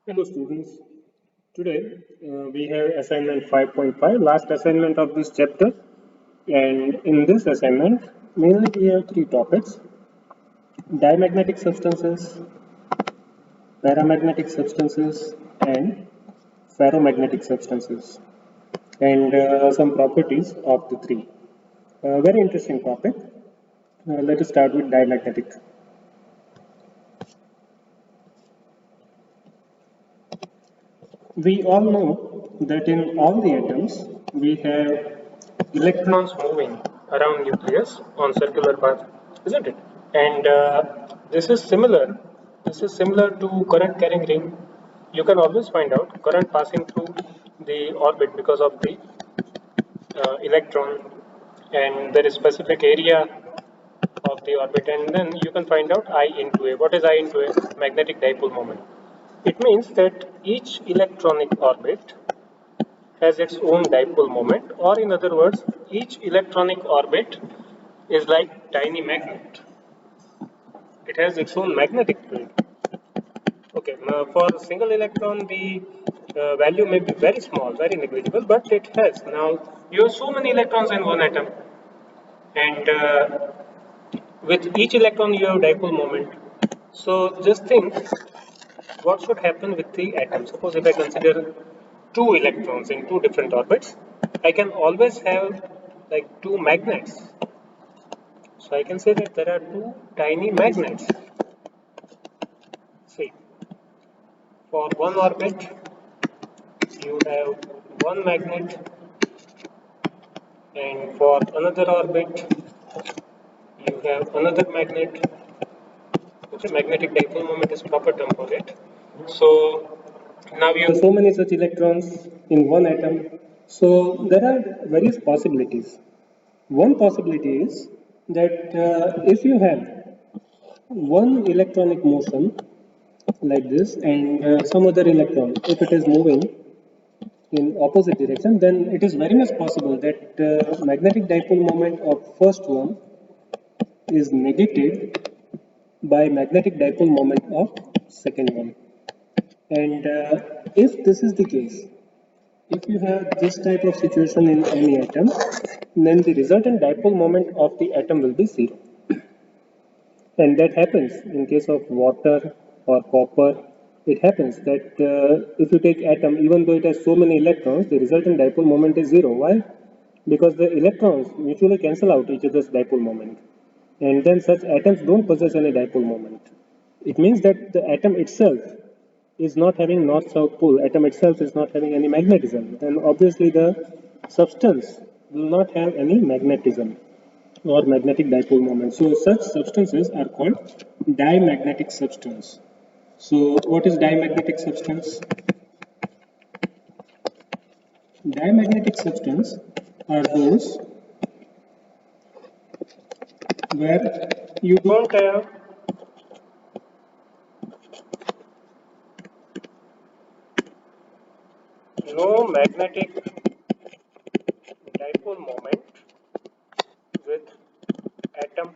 Hello students, today we have assignment 5.5, last assignment of this chapter, and in this assignment mainly we have three topics: diamagnetic substances, paramagnetic substances, and ferromagnetic substances, and some properties of the three. Very interesting topic. Let us start with diamagnetic. We all know that in all the atoms we have electrons moving around nucleus on circular path, isn't it? And this is similar. This is similar to current carrying ring. You can always find out current passing through the orbit because of the electron, and there is specific area of the orbit, and then you can find out I into A. What is I into A? Magnetic dipole moment. It means that each electronic orbit has its own dipole moment, or in other words, each electronic orbit is like tiny magnet. It has its own magnetic field. Okay, now for a single electron, the value may be very small, very negligible, but it has. Now, you have so many electrons in one atom, and with each electron, you have dipole moment. So, just think what should happen with the atom. Suppose if I consider two electrons in two different orbits, I can always have like two magnets. So I can say that there are two tiny magnets. See, for one orbit, you have one magnet, and for another orbit, you have another magnet. Okay, magnetic dipole moment is proper term for it. So now you have so many such electrons in one atom. So there are various possibilities. One possibility is that if you have one electronic motion like this and some other electron, if it is moving in opposite direction, then it is very much possible that magnetic dipole moment of first one is negated by magnetic dipole moment of second one. And if this is the case, if you have this type of situation in any atom, then the resultant dipole moment of the atom will be zero. And that happens in case of water or copper. It happens that if you take atom, even though it has so many electrons, the resultant dipole moment is zero. Why? Because the electrons mutually cancel out each other's dipole moment. And then such atoms don't possess any dipole moment. It means that the atom itself is not having north-south pole. Atom itself is not having any magnetism. Then obviously the substance will not have any magnetism or magnetic dipole moment. So such substances are called diamagnetic substance. So what is diamagnetic substance? Diamagnetic substance are those where you don't have no magnetic dipole moment with atom.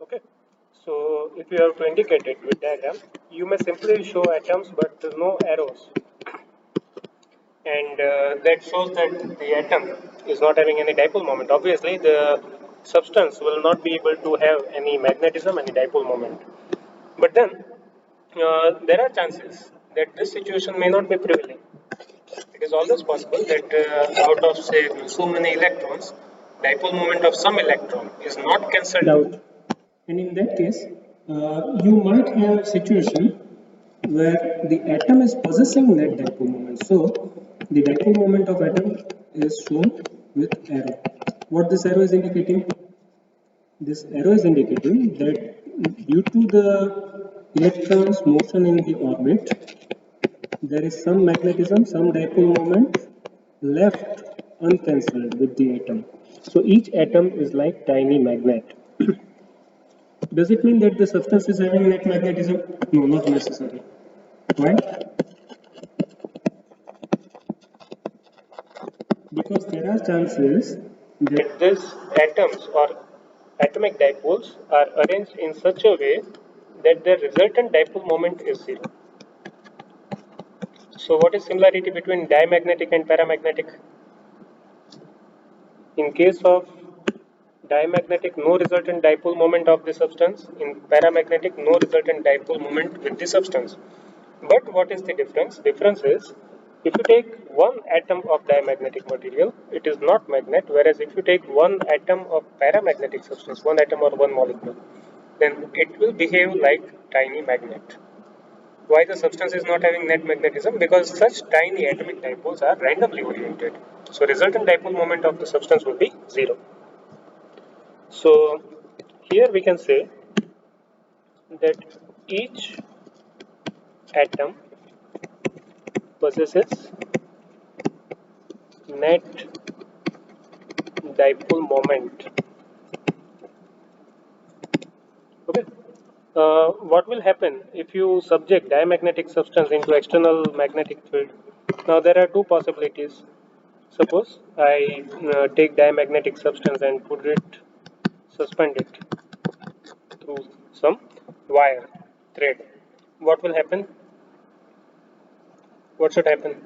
Okay. So if you have to indicate it with diagram, you may simply show atoms but no arrows, and that shows that the atom is not having any dipole moment. Obviously, the substance will not be able to have any magnetism, any dipole moment. But then there are chances that this situation may not be prevailing. It is always possible that out of say so many electrons, dipole moment of some electron is not cancelled out, and in that case, you might have a situation where the atom is possessing that dipole moment. So the dipole moment of atom is shown with arrow. What this arrow is indicating? This arrow is indicating that due to the electron's motion in the orbit, there is some magnetism, some dipole moment left uncancelled with the atom. So each atom is like tiny magnet. Does it mean that the substance is having net magnetism? No, not necessary. Why? Because there are chances that these atoms or atomic dipoles are arranged in such a way that their resultant dipole moment is zero. So what is similarity between diamagnetic and paramagnetic? In case of diamagnetic, no resultant dipole moment of the substance. In paramagnetic, no resultant dipole moment with the substance. But what is the difference? Difference is, if you take one atom of diamagnetic material, it is not magnet, whereas if you take one atom of paramagnetic substance, one atom or one molecule, then it will behave like tiny magnet. Why the substance is not having net magnetism? Because such tiny atomic dipoles are randomly oriented. So resultant dipole moment of the substance will be zero. So here we can say that each atom possesses net dipole moment. Okay. What will happen if you subject diamagnetic substance into external magnetic field? Now there are two possibilities. Suppose I take diamagnetic substance and put it, suspend it through some wire, thread. What will happen? What should happen?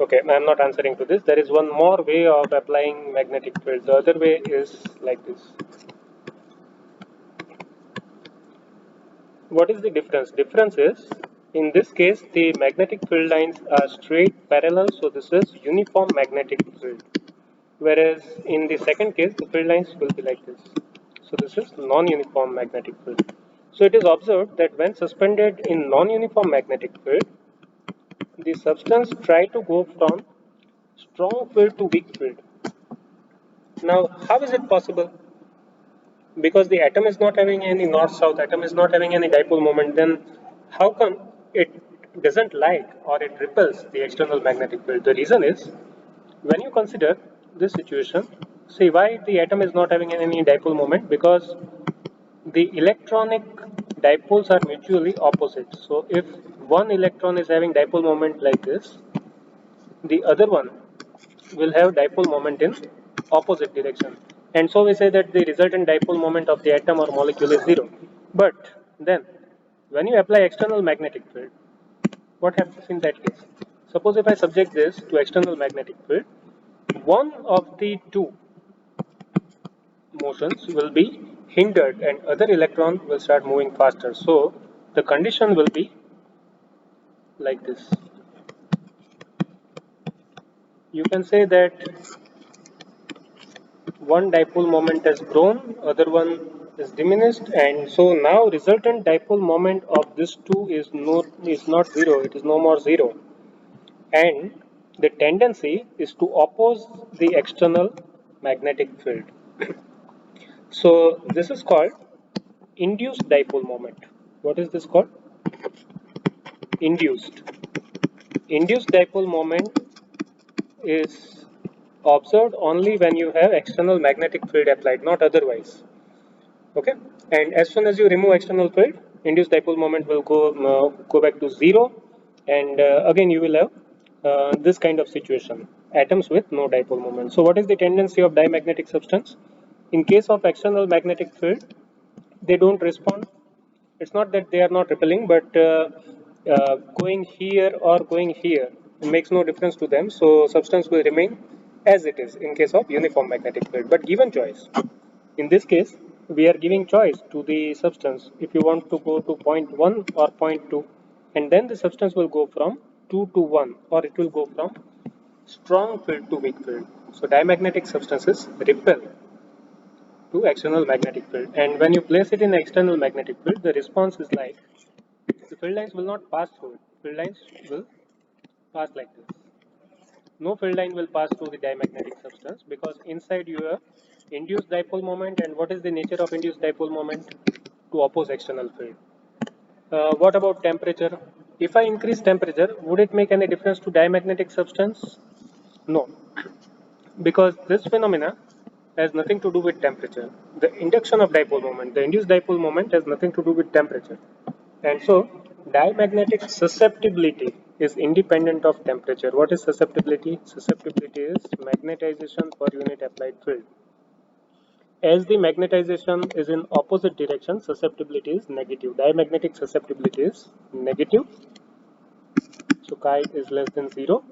Okay, I am not answering to this. There is one more way of applying magnetic field. The other way is like this. What is the difference? Difference is, in this case, the magnetic field lines are straight parallel, so this is uniform magnetic field. Whereas in the second case, the field lines will be like this. So this is non-uniform magnetic field. So it is observed that when suspended in non-uniform magnetic field, the substance try to go from strong field to weak field. Now, how is it possible? Because the atom is not having any north-south, atom is not having any dipole moment, then how come it doesn't like or it repels the external magnetic field? The reason is, when you consider this situation, see why the atom is not having any dipole moment, because the electronic dipoles are mutually opposite. So if one electron is having dipole moment like this, the other one will have dipole moment in opposite direction. And so we say that the resultant dipole moment of the atom or molecule is zero. But then, when you apply external magnetic field, what happens in that case? Suppose if I subject this to external magnetic field, one of the two motions will be hindered and other electron will start moving faster. So the condition will be like this. You can say that one dipole moment has grown, other one is diminished, and so now resultant dipole moment of this two is not zero, it is no more zero. And the tendency is to oppose the external magnetic field. So this is called induced dipole moment. What is this called? Induced. Induced dipole moment is observed only when you have external magnetic field applied, not otherwise. Okay, and as soon as you remove external field, induced dipole moment will go back to zero, and again you will have this kind of situation, atoms with no dipole moment. So what is the tendency of diamagnetic substance? In case of external magnetic field, they don't respond. It's not that they are not repelling, but going here or going here makes no difference to them. So substance will remain as it is in case of uniform magnetic field. But given choice, in this case, we are giving choice to the substance if you want to go to point 1 or point 2, and then the substance will go from 2 to 1, or it will go from strong field to weak field. So diamagnetic substances repel to external magnetic field, and when you place it in external magnetic field, the response is like the field lines will not pass through it. Field lines will pass like this. No field line will pass through the diamagnetic substance because inside you have induced dipole moment, and what is the nature of induced dipole moment? To oppose external field. What about temperature? If I increase temperature, would it make any difference to diamagnetic substance? No, because this phenomena has nothing to do with temperature. The induction of dipole moment, the induced dipole moment has nothing to do with temperature. And so diamagnetic susceptibility is independent of temperature. What is susceptibility? Susceptibility is magnetization per unit applied field. As the magnetization is in opposite direction, susceptibility is negative. Diamagnetic susceptibility is negative. So chi is less than 0,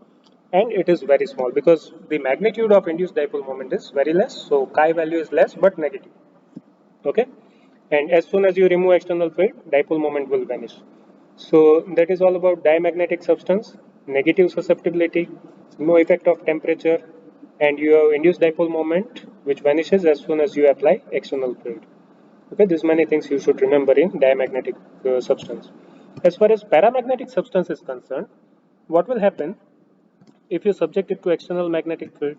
and it is very small because the magnitude of induced dipole moment is very less. So chi value is less but negative. Okay, and as soon as you remove external field, dipole moment will vanish. So that is all about diamagnetic substance, negative susceptibility, no effect of temperature, and you have induced dipole moment which vanishes as soon as you apply external field. Okay, these many things you should remember in diamagnetic substance. As far as paramagnetic substance is concerned, what will happen if you subject it to external magnetic field?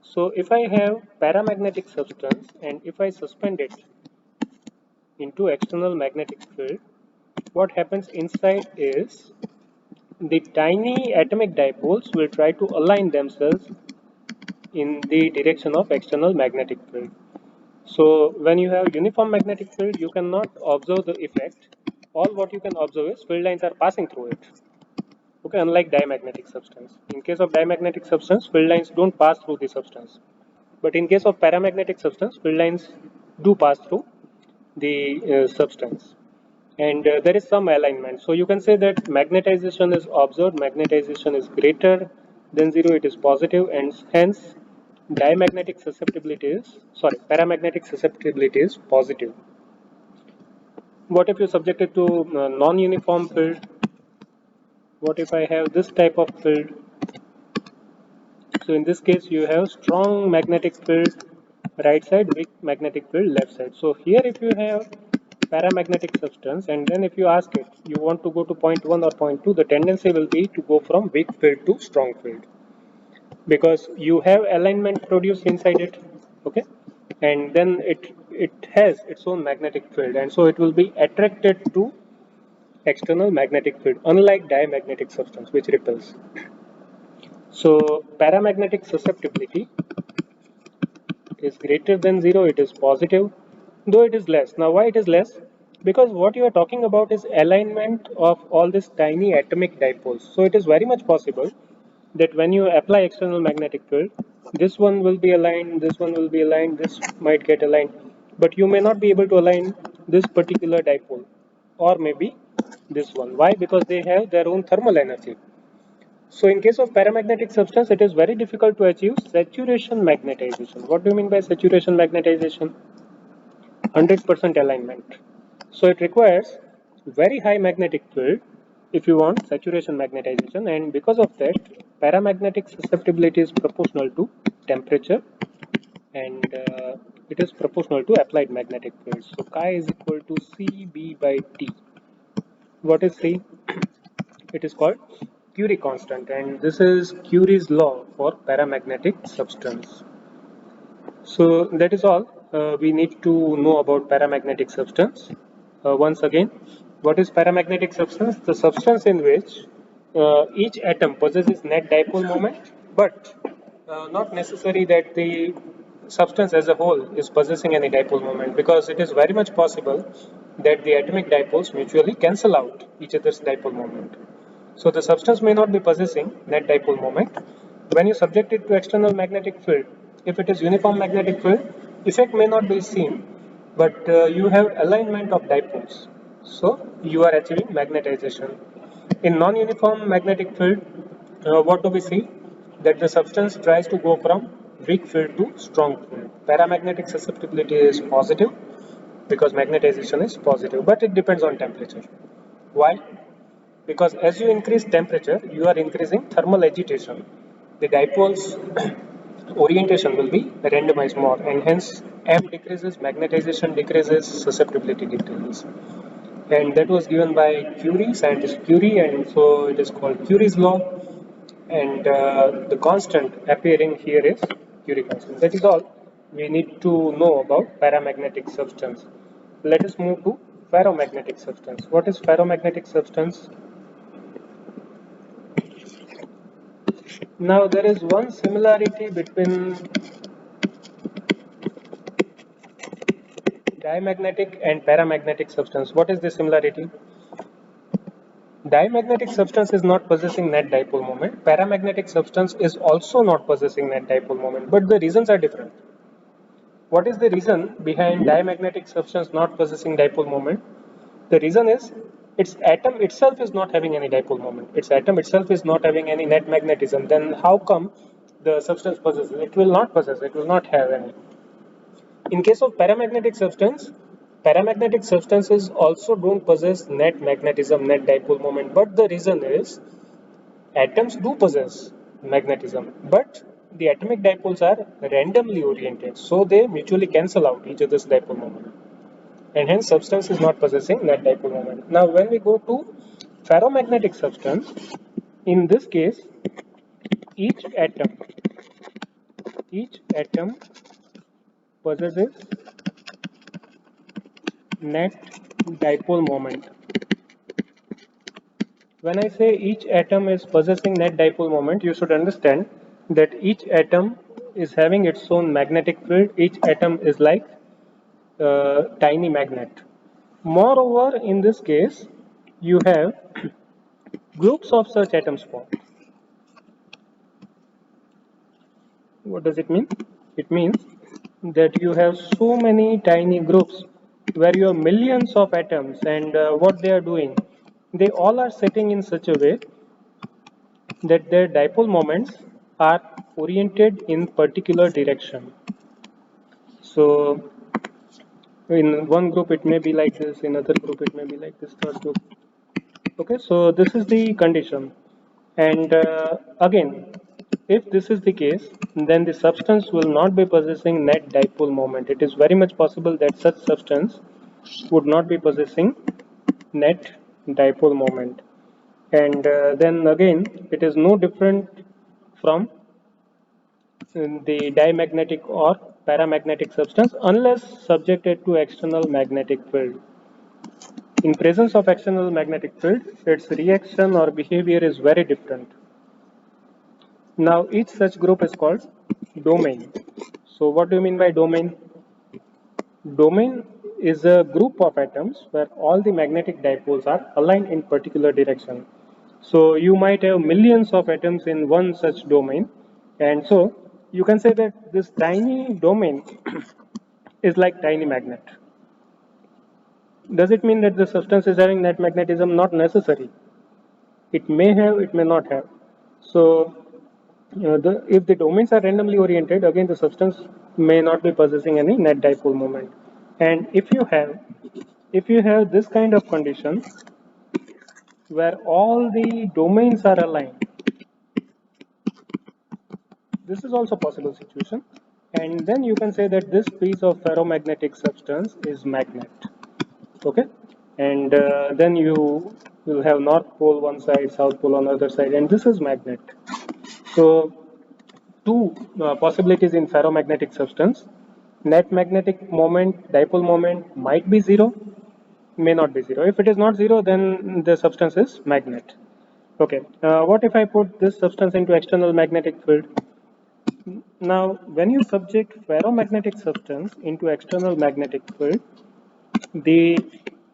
So if I have paramagnetic substance and if I suspend it into external magnetic field, what happens inside is the tiny atomic dipoles will try to align themselves in the direction of external magnetic field. So when you have uniform magnetic field, you cannot observe the effect. All what you can observe is field lines are passing through it. Okay, unlike diamagnetic substance. In case of diamagnetic substance, field lines don't pass through the substance. But in case of paramagnetic substance, field lines do pass through the substance. And there is some alignment. So you can say that magnetization is observed, magnetization is greater than 0, it is positive, and hence diamagnetic susceptibility is, sorry, paramagnetic susceptibility is positive. What if you subject it to non-uniform field? What if I have this type of field? So in this case, you have strong magnetic field right side, weak magnetic field left side. So here if you have paramagnetic substance and then if you ask it, you want to go to point 1 or point 2, the tendency will be to go from weak field to strong field because you have alignment produced inside it, okay? And then it has its own magnetic field and so it will be attracted to external magnetic field unlike diamagnetic substance which repels. So paramagnetic susceptibility is greater than 0, it is positive, though it is less. Now, why it is less? Because what you are talking about is alignment of all these tiny atomic dipoles. So, it is very much possible that when you apply external magnetic field, this one will be aligned, this one will be aligned, this might get aligned, but you may not be able to align this particular dipole or maybe this one. Why? Because they have their own thermal energy. So in case of paramagnetic substance, it is very difficult to achieve saturation magnetization. What do you mean by saturation magnetization? 100% alignment. So it requires very high magnetic field if you want saturation magnetization, and because of that, paramagnetic susceptibility is proportional to temperature and it is proportional to applied magnetic field. So chi is equal to CB by T. What is C? It is called Curie constant, and this is Curie's law for paramagnetic substance. So that is all we need to know about paramagnetic substance. Once again, what is paramagnetic substance? The substance in which each atom possesses net dipole moment, but not necessary that the substance as a whole is possessing any dipole moment, because it is very much possible that the atomic dipoles mutually cancel out each other's dipole moment. So the substance may not be possessing net dipole moment. When you subject it to external magnetic field, if it is uniform magnetic field, effect may not be seen, but you have alignment of dipoles. So you are achieving magnetization. In non-uniform magnetic field, what do we see? That the substance tries to go from weak field to strong field. Paramagnetic susceptibility is positive because magnetization is positive, but it depends on temperature. Why? Because as you increase temperature, you are increasing thermal agitation. The dipole's orientation will be randomized more, and hence M decreases, magnetization decreases, susceptibility decreases. And that was given by Curie, scientist Curie, and so it is called Curie's law. And the constant appearing here is Curie constant. That is all we need to know about paramagnetic substance. Let us move to ferromagnetic substance. What is ferromagnetic substance? Now there is one similarity between diamagnetic and paramagnetic substance. What is the similarity? Diamagnetic substance is not possessing net dipole moment. Paramagnetic substance is also not possessing net dipole moment, but the reasons are different. What is the reason behind diamagnetic substance not possessing dipole moment? The reason is its atom itself is not having any dipole moment. Its atom itself is not having any net magnetism. Then how come the substance possesses? It will not possess. It will not have any. In case of paramagnetic substances also don't possess net magnetism, net dipole moment. But the reason is atoms do possess magnetism, but the atomic dipoles are randomly oriented, so they mutually cancel out each other's dipole moment, and hence substance is not possessing net dipole moment. Now, when we go to ferromagnetic substance, in this case, each atom each atom possesses net dipole moment. When I say each atom is possessing net dipole moment, you should understand that each atom is having its own magnetic field. Each atom is like a tiny magnet. Moreover, in this case, you have groups of such atoms formed. What does it mean? It means that you have so many tiny groups where you have millions of atoms, and what they are doing, they all are sitting in such a way that their dipole moments are oriented in particular direction. So in one group it may be like this, in other group it may be like this, third group. Okay, so this is the condition. And again, if this is the case, then the substance will not be possessing net dipole moment. It is very much possible that such substance would not be possessing net dipole moment. And then again, it is no different from the diamagnetic or paramagnetic substance unless subjected to external magnetic field. In presence of external magnetic field, its reaction or behavior is very different. Now, each such group is called domain. So, what do you mean by domain? Domain is a group of atoms where all the magnetic dipoles are aligned in particular direction. So, you might have millions of atoms in one such domain, and so you can say that this tiny domain is like tiny magnet. Does it mean that the substance is having net magnetism? Not necessary. It may have, it may not have. So, if the domains are randomly oriented, again the substance may not be possessing any net dipole moment. And if you have this kind of condition where all the domains are aligned, this is also possible situation. And then you can say that this piece of ferromagnetic substance is magnet. Okay, and then you will have north pole one side, south pole on the other side, and this is magnet. So two possibilities in ferromagnetic substance. Net magnetic moment, dipole moment might be zero, may not be zero. If it is not zero, then the substance is magnet. Okay, what if I put this substance into external magnetic field? Now, when you subject ferromagnetic substance into external magnetic field, the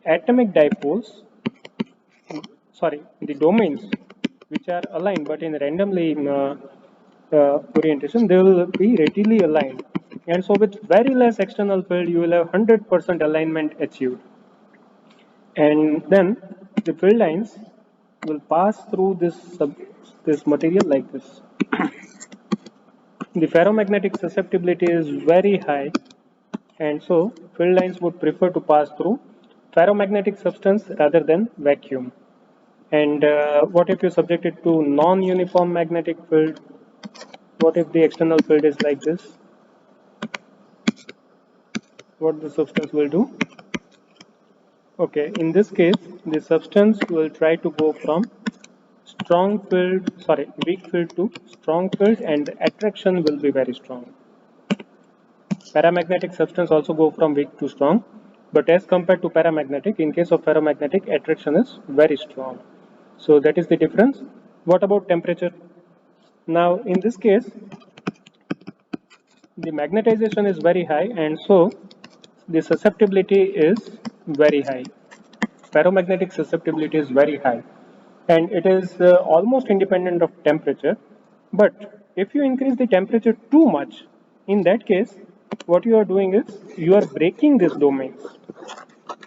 atomic dipoles, the domains which are aligned but in randomly orientation, they will be readily aligned. And so with very less external field, you will have 100% alignment achieved. And then the field lines will pass through this material like this. The ferromagnetic susceptibility is very high, and so field lines would prefer to pass through ferromagnetic substance rather than vacuum. And what if you subject it to non-uniform magnetic field? What if the external field is like this? What the substance will do? Okay, in this case, the substance will try to go from weak field to strong field, and the attraction will be very strong. Paramagnetic substance also go from weak to strong, but as compared to paramagnetic, in case of ferromagnetic, attraction is very strong. So that is the difference. What about temperature? Now, in this case, the magnetization is very high, and so the susceptibility is very high. Ferromagnetic susceptibility is very high, and it is almost independent of temperature. But if you increase the temperature too much, in that case, what you are doing is you are breaking these domains.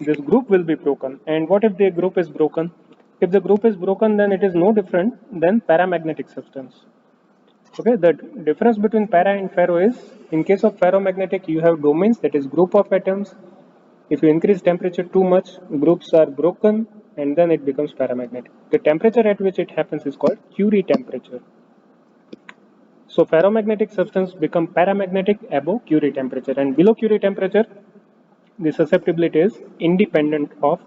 this group will be broken. And what if the group is broken? If the group is broken, then it is no different than paramagnetic substance. Okay, the difference between para and ferro is, in case of ferromagnetic, you have domains, that is group of atoms. If you increase temperature too much, groups are broken and then it becomes paramagnetic. The temperature at which it happens is called Curie temperature. So ferromagnetic substance become paramagnetic above Curie temperature, and below Curie temperature, the susceptibility is independent of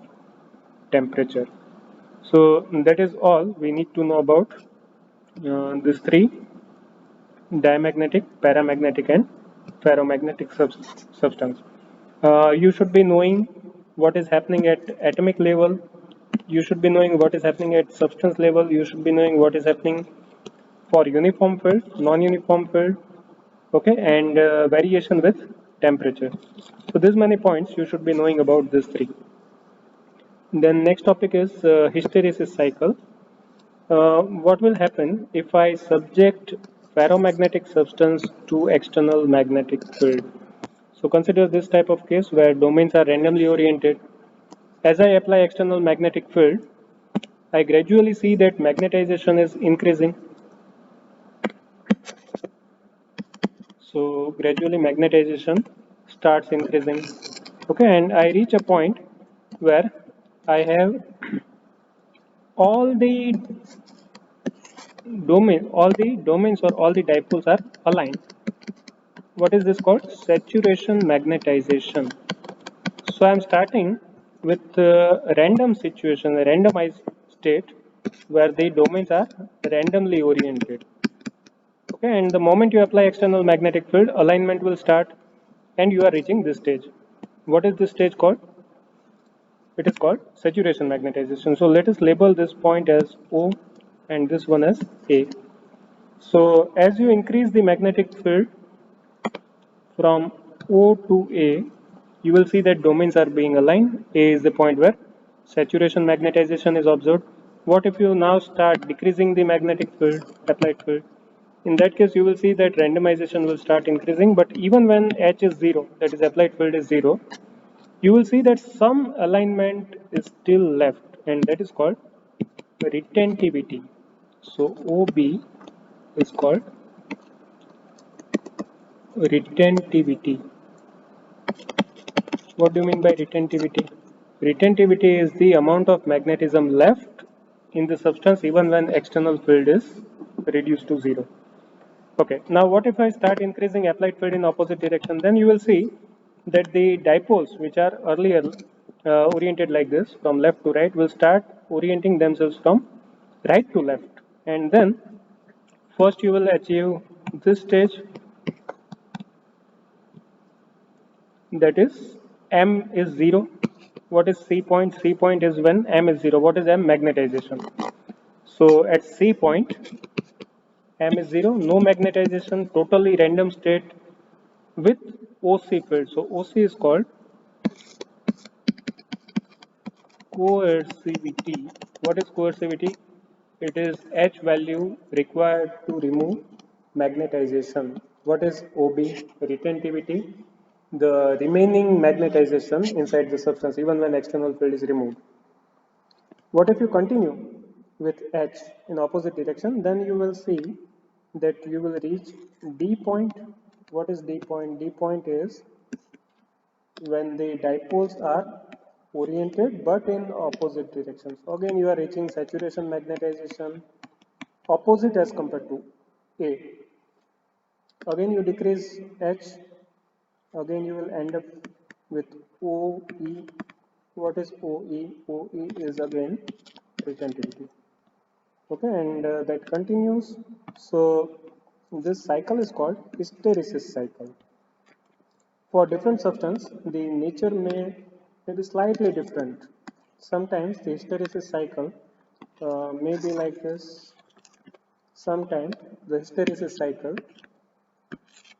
temperature. So that is all we need to know about these three: diamagnetic, paramagnetic, and ferromagnetic substance. You should be knowing what is happening at atomic level. You should be knowing what is happening at substance level. You should be knowing what is happening for uniform field, non-uniform field, okay, and variation with temperature. So these many points you should be knowing about these three. Then next topic is hysteresis cycle. What will happen if I subject ferromagnetic substance to external magnetic field? So consider this type of case where domains are randomly oriented. As I apply external magnetic field, I gradually see that magnetization is increasing. So gradually magnetization starts increasing. Okay, and I reach a point where I have all the domains or all the dipoles are aligned. What is this called? Saturation magnetization. So I'm starting with a random situation, a randomized state where the domains are randomly oriented. Okay, and the moment you apply external magnetic field, alignment will start and you are reaching this stage. What is this stage called? It is called saturation magnetization. So let us label this point as O and this one as A. So as you increase the magnetic field from O to A, you will see that domains are being aligned. A is the point where saturation magnetization is observed. What if you now start decreasing the magnetic field, applied field? In that case, you will see that randomization will start increasing, but even when H is 0, that is applied field is 0, you will see that some alignment is still left, and that is called retentivity. So OB is called retentivity. What do you mean by retentivity? Retentivity is the amount of magnetism left in the substance even when external field is reduced to 0. Okay, now what if I start increasing applied field in opposite direction? Then you will see that the dipoles, which are earlier oriented like this from left to right, will start orienting themselves from right to left. And then first you will achieve this stage, that is M is 0. What is C point? C point is when M is 0. What is M? Magnetization. So at C point, M is 0, no magnetization, totally random state with OC field. So OC is called coercivity. What is coercivity? It is H value required to remove magnetization. What is OB? Retentivity. The remaining magnetization inside the substance even when external field is removed. What if you continue with H in opposite direction? Then you will see that you will reach D point. What is D point? D point is when the dipoles are oriented but in opposite directions. So again you are reaching saturation magnetization opposite as compared to A. Again you decrease H, again you will end up with OE. What is OE? OE is again retentivity. Okay, and that continues. So this cycle is called hysteresis cycle. For different substance, the nature may be slightly different. Sometimes the hysteresis cycle may be like this. Sometimes the hysteresis cycle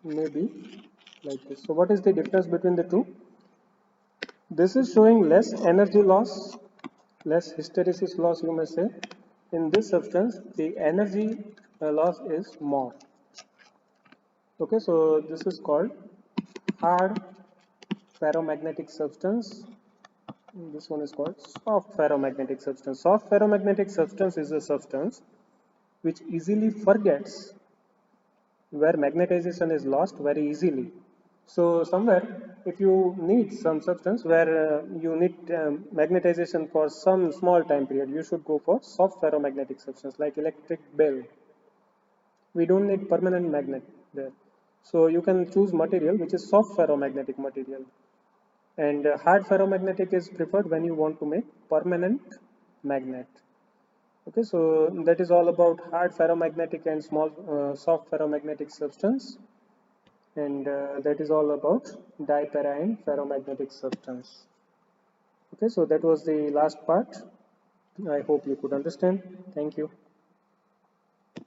may be like this. So what is the difference between the two? This is showing less energy loss, less hysteresis loss you may say. In this substance, the energy loss is more. Okay, so this is called hard ferromagnetic substance. This one is called soft ferromagnetic substance. Soft ferromagnetic substance is a substance which easily forgets where magnetization is lost very easily. So somewhere, if you need some substance where you need magnetization for some small time period, you should go for soft ferromagnetic substance like electric bell. We don't need permanent magnet there. So you can choose material which is soft ferromagnetic material. And hard ferromagnetic is preferred when you want to make permanent magnet. Okay, so that is all about hard ferromagnetic and small soft ferromagnetic substance, and that is all about dipara and ferromagnetic substance. Okay, so that was the last part. I hope you could understand. Thank you.